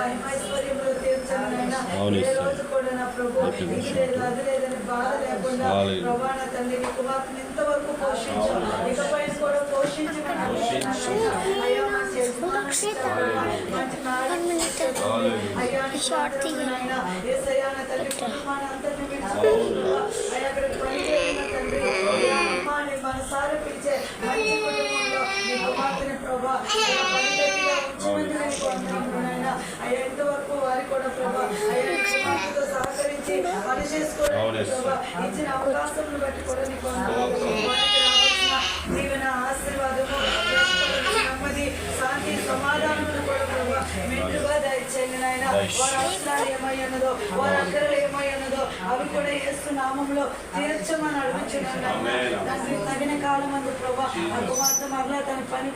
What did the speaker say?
మహిమైశ్వర్యంలో తీర్చండి. ఏ రోజు కూడా నా ప్రభు ఇది లేదు అది లేదని బాధ లేకుండా ప్రభా నా తండ్రి నీ కుమార్తెను ఇంతవరకు పోషించు, ఇకపై కూడా పోషించమని అయ్యా మనసారా పిలిచే మంచి కుటుంబంలో నీ కుమార్తెని ప్రభా ఉంచమని అయ్యా ఇంతవరకు వారి కూడా ప్రభా అయ్యా కుమార్తెతో సహకరించి పని చేసుకోవడానికి ప్రభా ఇచ్చిన అవకాశం బట్టి కూడా నీకు దీవెన ఆశీర్వాదము నెమ్మది శాంతి సమాధానములు కూడా ప్రభా మెండుగా దయచేయండి నాయన. వారి అవసరాలు ఏమై ఉన్నదో వారి అక్కరలు ఏమై ఉన్నదో అవి కూడా యేసు నామములో తీర్చమని అడుగుచున్నాను. తగిన కాలం అందు ప్రభా ఆ కుమార్తె మరలా తన పని